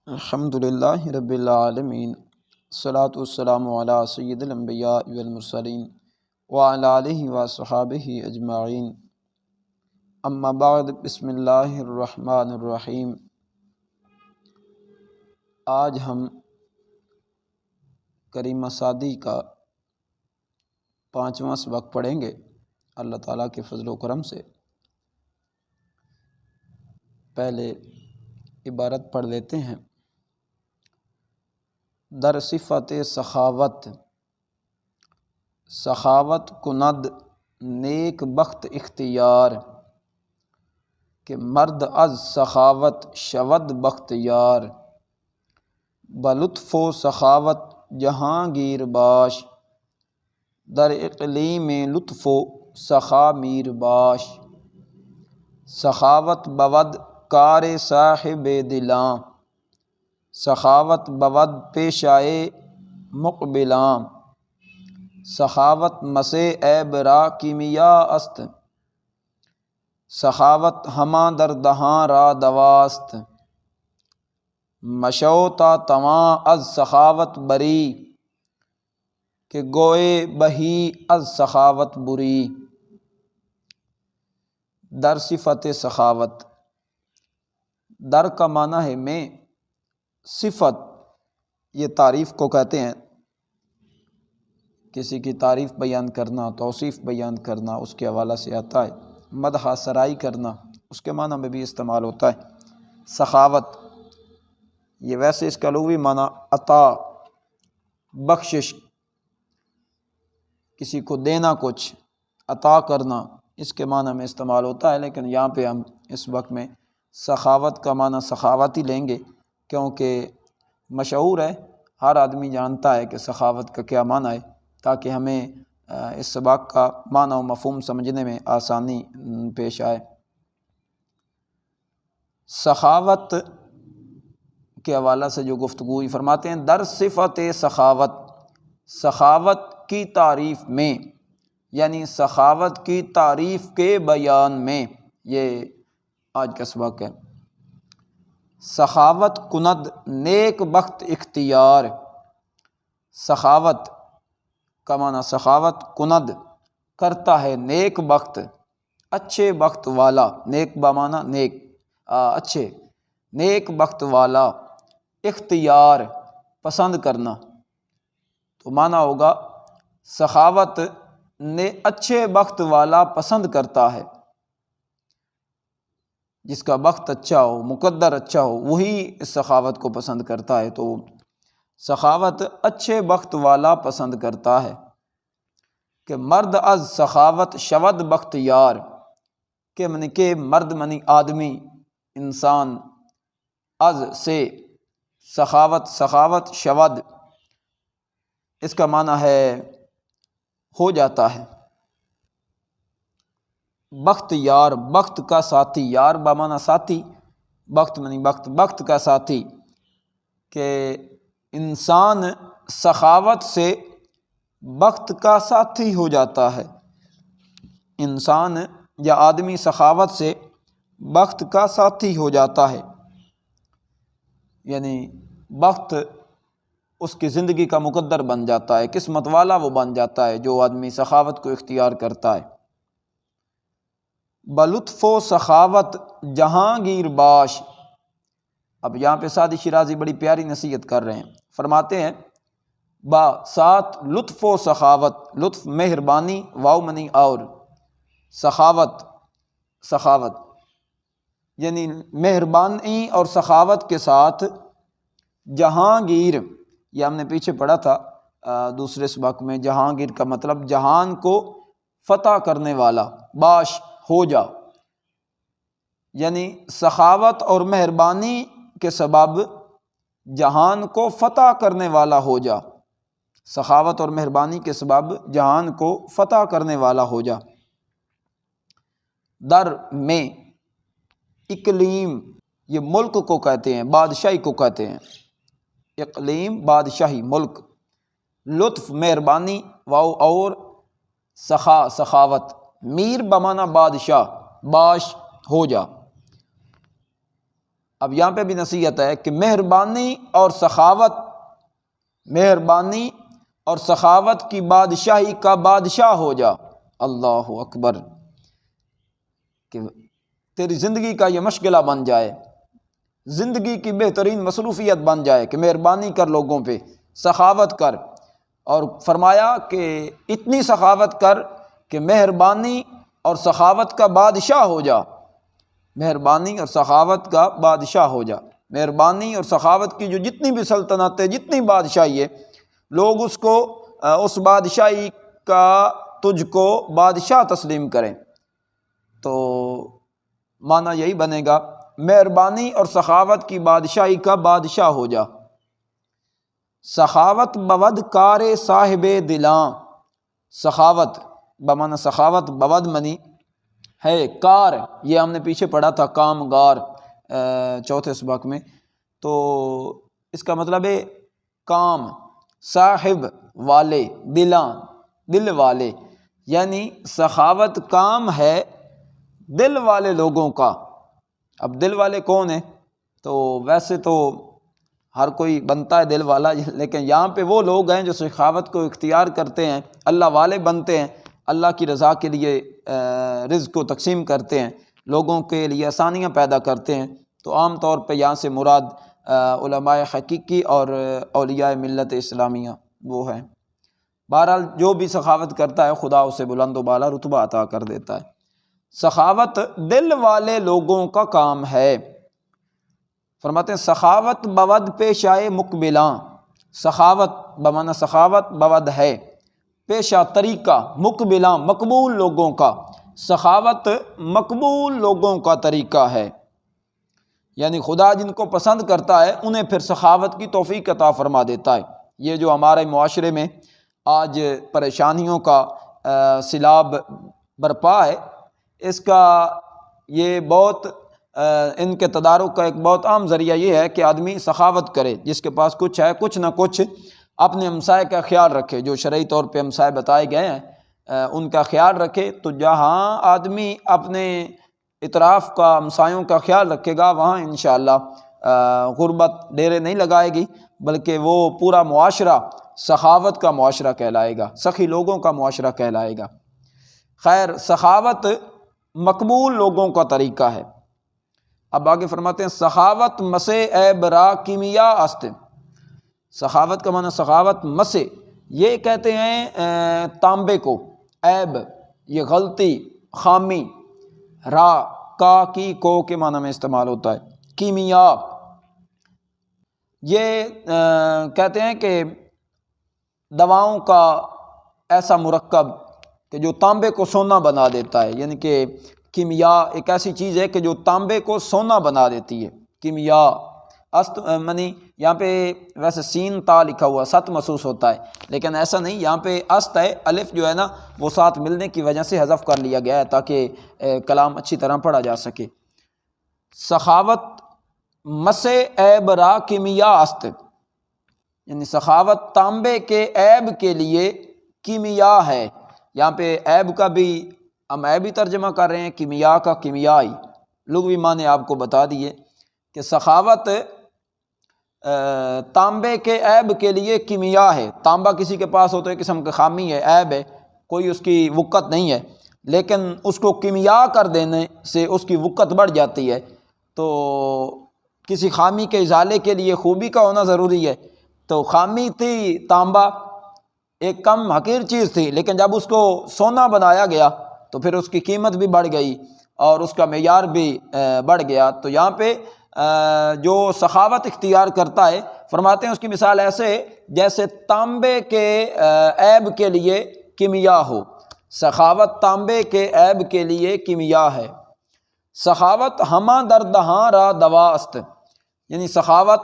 الحمدللہ رب العالمین، الصلاۃ والسلام علی سید الانبیاء والمرسلین وعلی آلہ وصحبہ اجمعین، اما بعد، بسم اللہ الرحمن الرحیم۔ آج ہم کریمہ سعدی کا 5واں سبق پڑھیں گے اللہ تعالیٰ کے فضل و کرم سے۔ پہلے عبارت پڑھ لیتے ہیں۔ در صفت سخاوت، سخاوت کند نیک بخت اختیار، کہ مرد از سخاوت شود بختیار، بلطف و سخاوت جہانگیر باش، در اقلیم لطف و سخا میر باش، سخاوت بود کار صاحب دلاں، سخاوت بود پیشائے مقبلاں، سخاوت مسے عیب را کیمیا است، سخاوت ہماں در دہاں را دواست، مشو تا تواں از سخاوت بری، کہ گوئے بہی از سخاوت بری۔ در صفت سخاوت، در کا معنی ہے میں، صفت یہ تعریف کو کہتے ہیں، کسی کی تعریف بیان کرنا، توصیف بیان کرنا، اس کے حوالہ سے آتا ہے۔ مدح سرائی کرنا، اس کے معنی میں بھی استعمال ہوتا ہے۔ سخاوت یہ ویسے اس کا لغوی معنی عطا، بخشش، کسی کو دینا، کچھ عطا کرنا، اس کے معنی میں استعمال ہوتا ہے، لیکن یہاں پہ ہم اس وقت میں سخاوت کا معنی سخاوت ہی لیں گے، کیونکہ مشہور ہے، ہر آدمی جانتا ہے کہ سخاوت کا کیا معنی ہے، تاکہ ہمیں اس سبق کا معنی و مفہوم سمجھنے میں آسانی پیش آئے۔ سخاوت کے حوالہ سے جو گفتگو فرماتے ہیں، در صفت سخاوت، سخاوت کی تعریف میں، یعنی سخاوت کی تعریف کے بیان میں، یہ آج کا سبق ہے۔ سخاوت کند نیک بخت اختیار، سخاوت کا معنی سخاوت کند کرتا ہے نیک بخت، اچھے بخت والا، نیک بمعنی نیک، اچھے، نیک بخت والا، اختیار پسند کرنا، تو معنی ہوگا سخاوت نے اچھے بخت والا پسند کرتا ہے، جس کا بخت اچھا ہو، مقدر اچھا ہو، وہی اس سخاوت کو پسند کرتا ہے۔ تو سخاوت اچھے بخت والا پسند کرتا ہے، کہ مرد از سخاوت شود بختیار، کہ مرد منی آدمی، انسان، از سے سخاوت، سخاوت شود، اس کا معنی ہے ہو جاتا ہے، بخت یار، بخت کا ساتھی، یار بمعنی ساتھی، بخت منی بخت، بخت کا ساتھی، کہ انسان سخاوت سے بخت کا ساتھی ہو جاتا ہے، انسان یا آدمی سخاوت سے بخت کا ساتھی ہو جاتا ہے، یعنی بخت اس کی زندگی کا مقدر بن جاتا ہے، قسمت والا وہ بن جاتا ہے جو آدمی سخاوت کو اختیار کرتا ہے۔ بلطف و سخاوت جہانگیر باش، اب یہاں پہ سعدی شیرازی بڑی پیاری نصیحت کر رہے ہیں، فرماتے ہیں با ساتھ لطف و سخاوت، لطف مہربانی، واو منی اور، سخاوت، سخاوت یعنی مہربانی اور سخاوت کے ساتھ جہانگیر، یہ ہم نے پیچھے پڑھا تھا دوسرے سبق میں، جہانگیر کا مطلب جہان کو فتح کرنے والا، باش ہو جا، یعنی سخاوت اور مہربانی کے سبب جہان کو فتح کرنے والا ہو جا، سخاوت اور مہربانی کے سبب جہان کو فتح کرنے والا ہو جا۔ در میں، اقلیم یہ ملک کو کہتے ہیں، بادشاہی کو کہتے ہیں، اقلیم بادشاہی، ملک، لطف مہربانی، واو اور، سخا سخاوت، میر بمعنی بادشاہ، باش ہو جا، اب یہاں پہ بھی نصیحت ہے کہ مہربانی اور سخاوت کی بادشاہی کا بادشاہ ہو جا۔ اللہ اکبر، کہ تیری زندگی کا یہ مشغلہ بن جائے، زندگی کی بہترین مصروفیت بن جائے کہ مہربانی کر لوگوں پہ، سخاوت کر۔ اور فرمایا کہ اتنی سخاوت کر کہ مہربانی اور سخاوت کا بادشاہ ہو جا، مہربانی اور سخاوت کا بادشاہ ہو جا۔ مہربانی اور سخاوت کی جو جتنی بھی سلطنت ہے، جتنی بادشاہی ہے، لوگ اس بادشاہی کا تجھ کو بادشاہ تسلیم کریں۔ تو معنی یہی بنے گا، مہربانی اور سخاوت کی بادشاہی کا بادشاہ ہو جا۔ سخاوت بود کار صاحب دلاں، سخاوت بمعنی سخاوت بود منی ہے کار، یہ ہم نے پیچھے پڑھا تھا کام گار چوتھے سبق میں، تو اس کا مطلب ہے کام، صاحب والے، دلاں دل والے، یعنی سخاوت کام ہے دل والے لوگوں کا۔ اب دل والے کون ہیں؟ تو ویسے تو ہر کوئی بنتا ہے دل والا، لیکن یہاں پہ وہ لوگ ہیں جو سخاوت کو اختیار کرتے ہیں، اللہ والے بنتے ہیں، اللہ کی رضا کے لیے رزق کو تقسیم کرتے ہیں، لوگوں کے لیے آسانیاں پیدا کرتے ہیں۔ تو عام طور پہ یہاں سے مراد علماء حقیقی اور اولیاء ملت اسلامیہ وہ ہیں۔ بہرحال جو بھی سخاوت کرتا ہے خدا اسے بلند و بالا رتبہ عطا کر دیتا ہے۔ سخاوت دل والے لوگوں کا کام ہے۔ فرماتے ہیں سخاوت بود پیشائے مقبلاں، سخاوت بمعنی سخاوت بود ہے پیشہ طریقہ، مقبلاں مقبول لوگوں کا، سخاوت مقبول لوگوں کا طریقہ ہے، یعنی خدا جن کو پسند کرتا ہے انہیں پھر سخاوت کی توفیق عطا فرما دیتا ہے۔ یہ جو ہمارے معاشرے میں آج پریشانیوں کا سیلاب برپا ہے، اس کا یہ بہت ان کے تدارک کا ایک بہت عام ذریعہ یہ ہے کہ آدمی سخاوت کرے، جس کے پاس کچھ ہے کچھ نہ کچھ اپنے ہمسائے کا خیال رکھے، جو شرعی طور پہ ہمسائے بتائے گئے ہیں ان کا خیال رکھے۔ تو جہاں آدمی اپنے اطراف کا ہمسایوں کا خیال رکھے گا وہاں انشاءاللہ غربت ڈیرے نہیں لگائے گی، بلکہ وہ پورا معاشرہ سخاوت کا معاشرہ کہلائے گا، سخی لوگوں کا معاشرہ کہلائے گا۔ خیر، سخاوت مقبول لوگوں کا طریقہ ہے۔ اب آگے فرماتے ہیں سخاوت مسے عیب را کیمیا است، سخاوت کا معنی سخاوت مسے، یہ کہتے ہیں تانبے کو، عیب یہ غلطی، خامی، را کا کی کو کے معنی میں استعمال ہوتا ہے، کیمیا یہ کہتے ہیں کہ دواؤں کا ایسا مرکب کہ جو تانبے کو سونا بنا دیتا ہے، یعنی کہ کیمیا ایک ایسی چیز ہے کہ جو تانبے کو سونا بنا دیتی ہے، کیمیا۔ است منی یہاں پہ ویسے سین تا لکھا ہوا ست محسوس ہوتا ہے، لیکن ایسا نہیں، یہاں پہ است ہے، الف جو ہے نا وہ ساتھ ملنے کی وجہ سے حذف کر لیا گیا ہے تاکہ کلام اچھی طرح پڑھا جا سکے۔ سخاوت مسے عیب را کیمیا است، یعنی سخاوت تانبے کے عیب کے لیے کیمیا ہے۔ یہاں پہ عیب کا بھی ہم عیب ہی ترجمہ کر رہے ہیں، کیمیا کا کیمیائی، لغوی معنی آپ کو بتا دیے کہ سخاوت تانبے کے عیب کے لیے کیمیا ہے۔ تانبا کسی کے پاس ہو تو ایک قسم کا خامی ہے، عیب ہے، کوئی اس کی وقت نہیں ہے، لیکن اس کو کیمیا کر دینے سے اس کی وقت بڑھ جاتی ہے۔ تو کسی خامی کے ازالے کے لیے خوبی کا ہونا ضروری ہے۔ تو خامی تھی تانبا، ایک کم حقیر چیز تھی، لیکن جب اس کو سونا بنایا گیا تو پھر اس کی قیمت بھی بڑھ گئی اور اس کا معیار بھی بڑھ گیا۔ تو یہاں پہ جو سخاوت اختیار کرتا ہے، فرماتے ہیں اس کی مثال ایسے جیسے تانبے کے عیب کے لیے کیمیا ہو، سخاوت تانبے کے عیب کے لیے کیمیا ہے۔ سخاوت ہمہ دردہاں را دوا است، یعنی سخاوت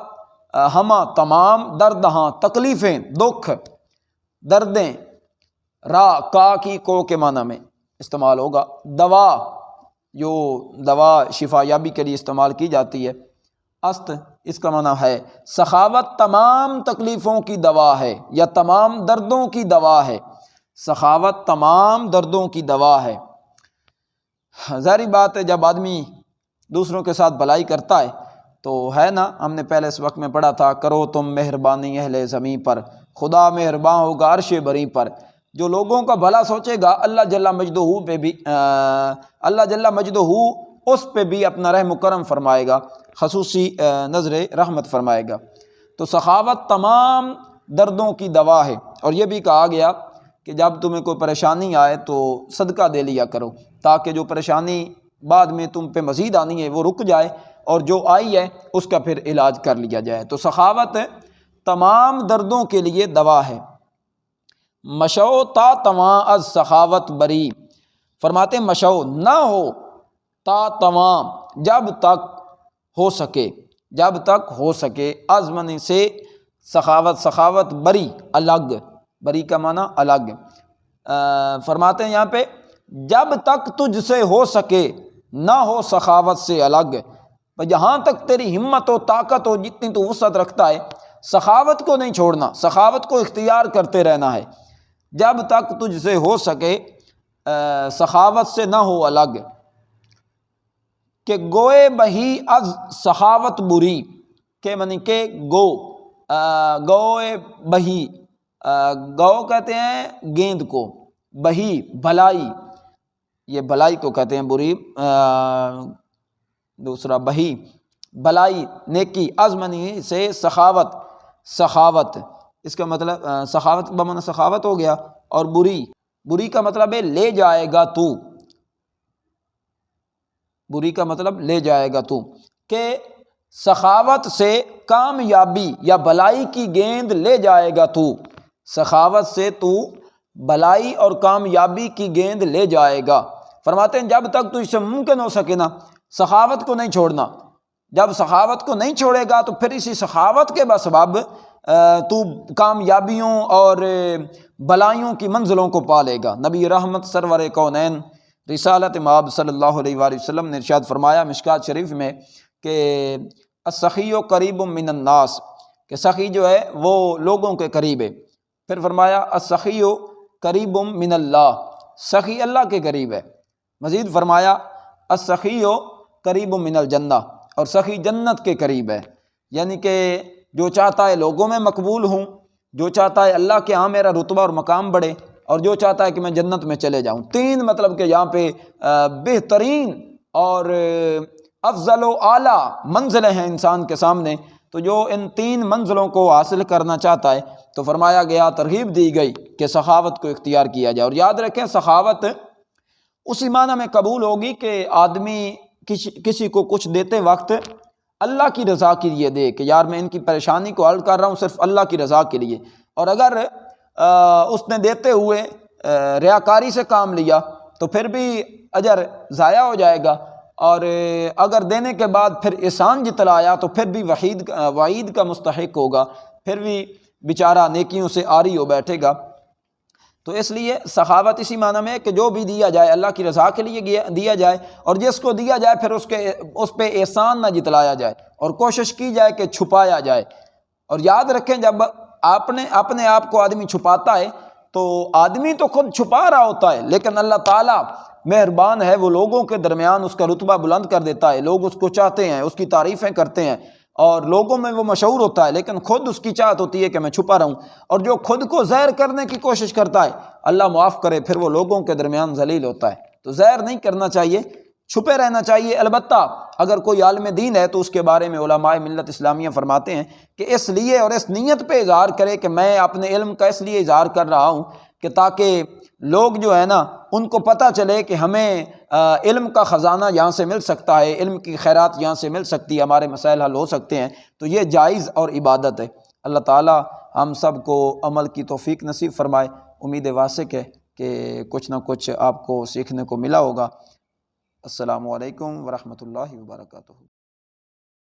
ہمہ تمام، دردہاں تکلیفیں، دکھ، دردیں، را کا کی کو کے معنی میں استعمال ہوگا، دوا جو دوا شفا یابی کے لیے استعمال کی جاتی ہے، است اس کا معنی ہے سخاوت تمام تکلیفوں کی دوا ہے یا تمام دردوں کی دوا ہے، سخاوت تمام دردوں کی دوا ہے۔ ظاہری بات ہے جب آدمی دوسروں کے ساتھ بھلائی کرتا ہے تو ہے نا، ہم نے پہلے اس وقت میں پڑھا تھا، کرو تم مہربانی اہل زمیں پر، خدا مہرباں ہوگا عرش بری پر۔ جو لوگوں کا بھلا سوچے گا اللہ جل مجدہ پہ بھی اللہ جل مجدہ اس پہ بھی اپنا رحم و کرم فرمائے گا، خصوصی نظر رحمت فرمائے گا۔ تو سخاوت تمام دردوں کی دوا ہے۔ اور یہ بھی کہا گیا کہ جب تمہیں کوئی پریشانی آئے تو صدقہ دے لیا کرو، تاکہ جو پریشانی بعد میں تم پہ مزید آنی ہے وہ رک جائے، اور جو آئی ہے اس کا پھر علاج کر لیا جائے۔ تو سخاوت تمام دردوں کے لیے دوا ہے۔ مشو تا تواں از سخاوت بری، فرماتے ہیں مشو نہ ہو تا تواں جب تک ہو سکے، جب تک ہو سکے، از منی سے سخاوت، سخاوت بری الگ، بری کا معنی الگ۔ فرماتے ہیں یہاں پہ جب تک تجھ سے ہو سکے نہ ہو سخاوت سے الگ، جہاں تک تیری ہمت و طاقت ہو، جتنی تو وسعت رکھتا ہے، سخاوت کو نہیں چھوڑنا، سخاوت کو اختیار کرتے رہنا ہے۔ جب تک تجھ سے ہو سکے سخاوت سے نہ ہو الگ، کہ گوئے بہی از سخاوت بری، کہ منی کہ گوئے بہی، گو کہتے ہیں گیند کو، بہی بھلائی، یہ بھلائی کو کہتے ہیں، بری دوسرا بہی بھلائی نیکی، از منی سے سخاوت، سخاوت اس کا مطلب سخاوت بمعنی سخاوت ہو گیا، اور بری، بری کا مطلب ہے لے جائے گا تو، بری کا مطلب لے جائے گا تو، کہ سخاوت سے کامیابی یا بھلائی کی گیند لے جائے گا تو، سخاوت سے تو بھلائی اور کامیابی کی گیند لے جائے گا۔ فرماتے ہیں جب تک تجھ سے ممکن ہو سکے نا، سخاوت کو نہیں چھوڑنا۔ جب سخاوت کو نہیں چھوڑے گا تو پھر اسی سخاوت کے بسبب تو کامیابیوں اور بلائیوں کی منزلوں کو پا لے گا۔ نبی رحمت سرور کونین رسالت مآب صلی اللہ علیہ وآلہ وسلم نے ارشاد فرمایا مشکوٰۃ شریف میں کہ السخی قریب من الناس، کہ سخی جو ہے وہ لوگوں کے قریب ہے۔ پھر فرمایا السخی قریب من اللہ، سخی اللہ کے قریب ہے۔ مزید فرمایا السخی قریب من الجنہ، اور سخی جنت کے قریب ہے۔ یعنی کہ جو چاہتا ہے لوگوں میں مقبول ہوں، جو چاہتا ہے اللہ کے ہاں میرا رتبہ اور مقام بڑھے، اور جو چاہتا ہے کہ میں جنت میں چلے جاؤں۔ تین مطلب کہ یہاں پہ بہترین اور افضل و اعلیٰ منزلیں ہیں انسان کے سامنے۔ تو جو ان تین منزلوں کو حاصل کرنا چاہتا ہے تو فرمایا گیا، ترغیب دی گئی کہ سخاوت کو اختیار کیا جائے۔ اور یاد رکھیں سخاوت اسی معنی میں قبول ہوگی کہ آدمی کسی کو کچھ دیتے وقت اللہ کی رضا کے لیے دے، کہ یار میں ان کی پریشانی کو حل کر رہا ہوں صرف اللہ کی رضا کے لیے۔ اور اگر اس نے دیتے ہوئے ریاکاری سے کام لیا تو پھر بھی اجر ضائع ہو جائے گا، اور اگر دینے کے بعد پھر احسان جتلایا تو پھر بھی وعید کا مستحق ہوگا، پھر بھی بیچارہ نیکیوں سے عاری ہو بیٹھے گا۔ تو اس لیے سخاوت اسی معنی میں کہ جو بھی دیا جائے اللہ کی رضا کے لیے دیا جائے، اور جس کو دیا جائے پھر اس پہ احسان نہ جتلایا جائے، اور کوشش کی جائے کہ چھپایا جائے۔ اور یاد رکھیں جب اپنے آپ کو آدمی چھپاتا ہے تو آدمی تو خود چھپا رہا ہوتا ہے، لیکن اللہ تعالیٰ مہربان ہے، وہ لوگوں کے درمیان اس کا رتبہ بلند کر دیتا ہے، لوگ اس کو چاہتے ہیں، اس کی تعریفیں کرتے ہیں، اور لوگوں میں وہ مشہور ہوتا ہے، لیکن خود اس کی چاہت ہوتی ہے کہ میں چھپا رہوں۔ اور جو خود کو ظاہر کرنے کی کوشش کرتا ہے اللہ معاف کرے پھر وہ لوگوں کے درمیان ذلیل ہوتا ہے۔ تو ظاہر نہیں کرنا چاہیے، چھپے رہنا چاہیے۔ البتہ اگر کوئی عالم دین ہے تو اس کے بارے میں علماء ملت اسلامیہ فرماتے ہیں کہ اس لیے اور اس نیت پہ اظہار کرے کہ میں اپنے علم کا اس لیے اظہار کر رہا ہوں کہ تاکہ لوگ جو ہے نا ان کو پتہ چلے کہ ہمیں علم کا خزانہ یہاں سے مل سکتا ہے، علم کی خیرات یہاں سے مل سکتی ہے، ہمارے مسائل حل ہو سکتے ہیں۔ تو یہ جائز اور عبادت ہے۔ اللہ تعالیٰ ہم سب کو عمل کی توفیق نصیب فرمائے۔ امید واسق ہے کہ کچھ نہ کچھ آپ کو سیکھنے کو ملا ہوگا۔ السلام علیکم ورحمۃ اللہ وبرکاتہ۔